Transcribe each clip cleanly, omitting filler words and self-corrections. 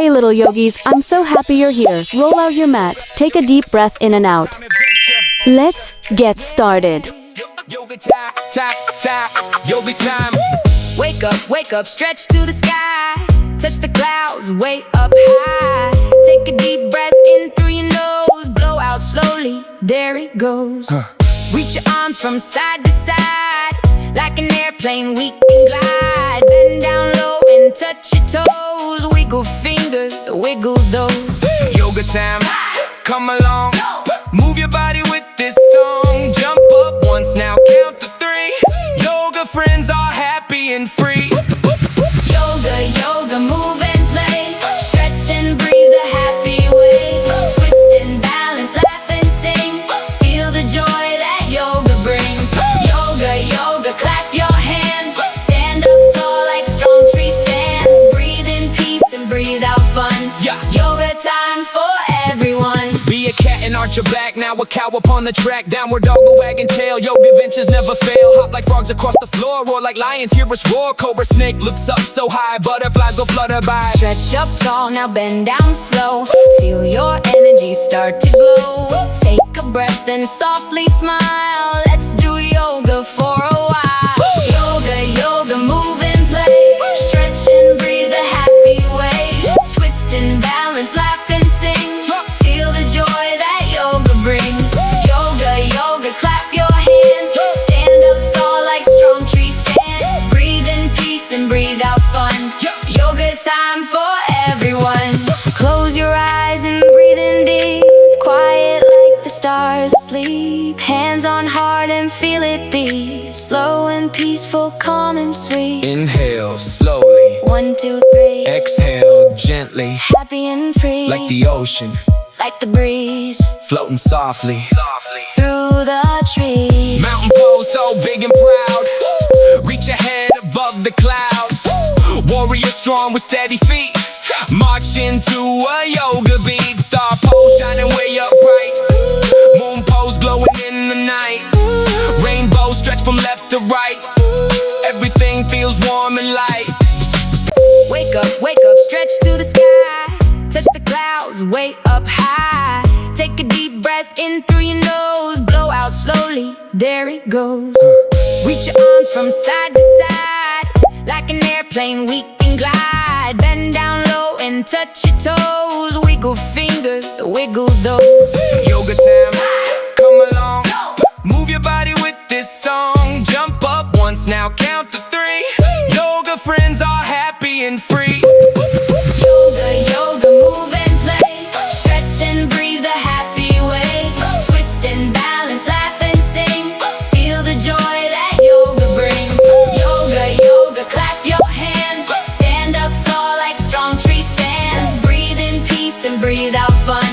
Hey little yogis, I'm so happy you're here. Roll out your mat, take a deep breath in and out. Let's get started. Yoga time. Wake up, stretch to the sky. Touch the clouds, way up high. Take a deep breath in through your nose. Blow out slowly, there it goes. Reach your arms from side to side. Like an airplane, we can glide. Bend down low and touch your toes. Wiggle fingers, wiggle those. Yoga time, come along. Move your body with this song. Jump up once, now count to 3. Yoga friends are happy and free. Yoga, move and play. Stretch and breathe the happy way. Twist and balance, laugh and sing. Feel the joy that yoga brings. Yoga, clap your hands. Stand up tall like strong tree stands. Breathe in peace and breathe out fun. Yoga time for everyone. Be a cat and arch your back. Now a cow upon the track. Downward dog, a wagging tail. Yoga ventures never fail. Hop like frogs across the floor. Roar like lions, hear us roar. Cobra snake looks up so high. Butterflies go flutter by. Stretch up tall, now bend down slow. Feel your energy start to glow. Take a breath and softly smile. Let's do yoga for a while. Yoga, move and play. Stretch and breathe the happy way. Twist and balance, laugh and sing. Feel the joy that yoga brings. Yoga, clap your hands. Stand up tall like strong tree stands. Breathe in peace and breathe out fun. Yoga time for everyone. Close your eyes and breathe in deep. Quiet like the stars asleep. Hands on heart and feel it beat. Slow and peaceful, calm and sweet. Inhale slowly. 1, 2, 3. Exhale gently. Happy and free. Like the ocean, like the breeze. floating softly. Through the trees. Mountain pose so big and proud. Reach your head above the clouds. Warrior strong with steady feet. March into a yoga beat. Star pose shining way up bright. Moon pose glowing in the night. Rainbow stretch from left to right. Everything feels warm and light. Wake up, stretch to the sky. Touch the clouds, way up high. Take a deep breath in through your nose. Blow out slowly, there it goes. Reach your arms from side to side. Like an airplane, we can glide. Bend down low and touch your toes. Wiggle fingers, wiggle those. Yoga time, come along. Move your body with this song. Jump up once, now count to 3. Yoga friends are happy and free. Yoga, move and play. Stretch and breathe the happy way. Twist and balance, laugh and sing. Feel the joy that yoga brings. Yoga, clap your hands. Stand up tall like strong tree stands. Breathe in peace and breathe out fun.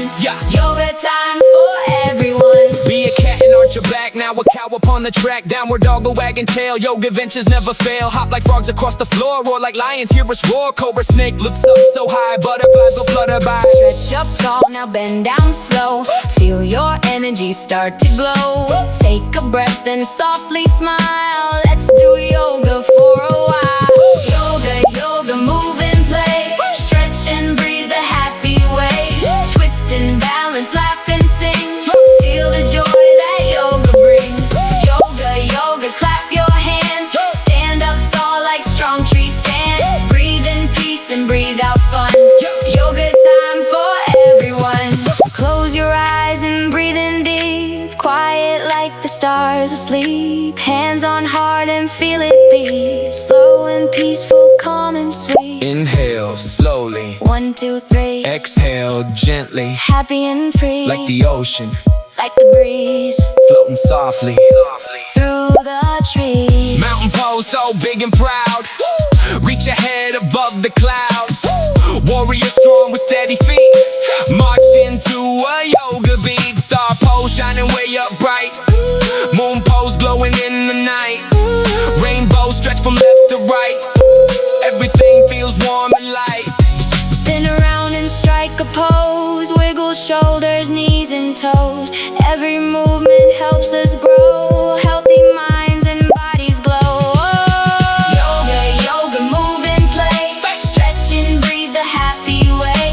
Yoga time for everyone. Be a cat and arch your back. Now a cow upon the track. Downward dog, a wagging tail. Yoga ventures never fail. Hop like frogs across the floor. Roar like lions, hear us roar. Cobra snake looks up so high. Butterflies go flutter by. Stretch up tall, now bend down slow. Feel your energy start to glow. Take a breath and softly smile. Let's do yoga for a while. Yoga, move and play. Stretch and breathe the happy way. Twist and balance, laugh and sing. Feel the joy that yoga brings. Yoga, clap your hands. Stand up tall like strong tree stands. Breathe in peace and breathe out fun. Yoga time for everyone. Close your eyes and breathe in deep. Quiet like the stars asleep. Hands on heart and feel it beat. Slow and peaceful, calm and sweet. Inhale slowly. 1, 2, 3. Exhale gently. Happy and free. Like the ocean, like the breeze. floating softly. Through the trees. Mountain pose so big and proud. Reach your head above the clouds. Warrior strong with steady feet. March into a yoga beat. Star pose shining way up bright. Moon pose glowing in the night. Rainbow stretch from left to right. Everything feels warm and light. Spin around and strike a pose. Wiggle shoulders, knees and toes. Every movement helps us grow. Healthy minds and bodies glow. Yoga, move and play. Stretch and breathe the happy way.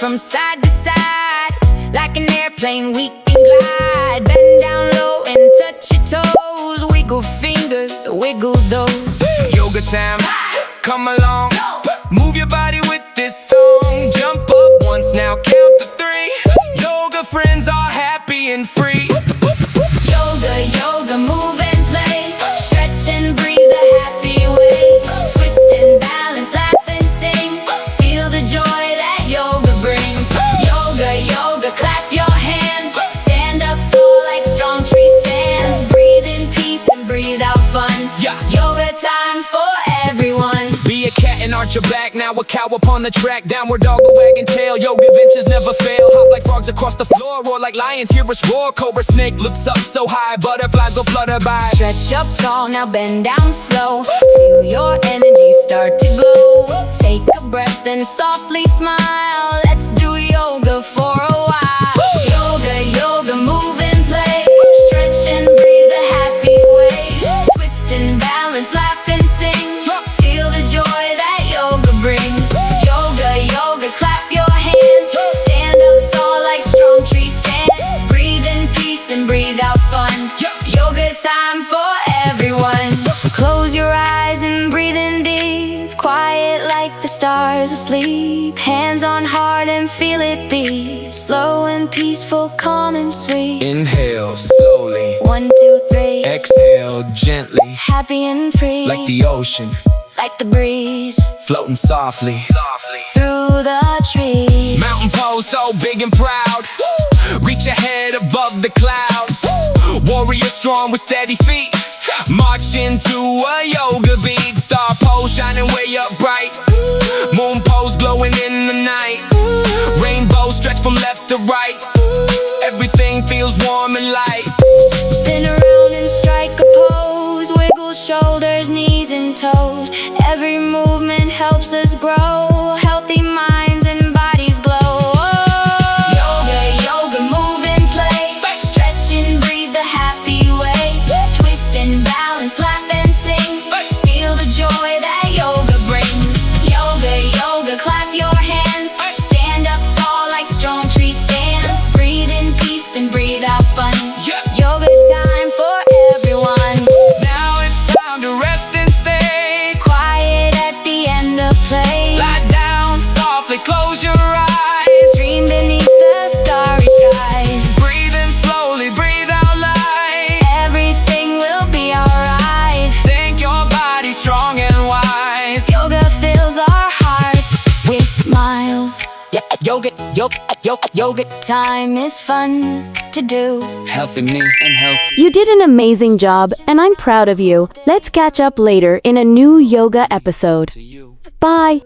from side to side. Like an airplane we can glide. Bend down low and touch your toes. Wiggle fingers, wiggle those. Yoga time, come along. Move your body with this song. Jump up once, now count to 3. Yoga friends are happy and free. Yoga, yoga, move and play. Stretch and breathe the happy way. Twist and balance, laugh and sing. Feel the joy that yoga brings. Yoga, yoga, clap your hands. Stand up tall like strong tree stands. Breathe in peace and breathe out fun. Yeah. Yoga time for everyone. Be a cat and arch your back. Now a cow upon the track. Downward dog, a wagging tail. Yoga ventures never fail. Hop like frogs across the floor. Roar like lions, hear us roar. Cobra snake looks up so high. Butterflies go flutter by. Stretch up tall, now bend down slow. Feel your energy start to glow. Take a breath and softly smile. Let's do yoga for a while. Yoga, yoga, move and play. Stretch and breathe the happy way. Twist and balance, laugh and sing. Feel the joy that yoga brings. Yoga, yoga, clap your hands. Stand up tall like strong tree stands. Breathe in peace and breathe out fun. Yoga time for everyone. Close your eyes and breathe in deep. Quiet like the stars asleep. Hands on heart and feel it beat. Slow and peaceful, calm and sweet. Inhale slowly. 1, 2, 3. Exhale gently. Happy and free. Like the ocean, like the breeze. floating softly. Through the trees. Mountain pose so big and proud. Reach your head above the clouds. Warrior strong with steady feet. March into a yoga beat. Star pose shining way up bright. Moon pose glowing in the night. Rainbow stretch from left to right. Everything feels warm and light. Spin around and strike a pose. Wiggle shoulders, knees and toes. Every movement helps us grow. Healthy minds and bodies glow. Yoga, yoga, move and play. Stretch and breathe the happy way. Twist and balance, laugh and sing. Feel the joy that yoga brings. Yoga, yoga, clap your hands. Stand up tall like strong tree stands. Breathe in peace and breathe out fun. Yoga time for everyone. Now it's time to rest and stay. Quiet at the end of play. Lie down softly, close your eyes. Dream beneath the starry skies. Breathe in slowly, breathe out light. Everything will be alright. Think your body's strong and wise. Yoga fills our hearts with smiles. Yoga, yoga, yoga, yoga time is fun to do. Healthy me and healthy. You did an amazing job, and I'm proud of you. Let's catch up later in a new yoga episode. Bye.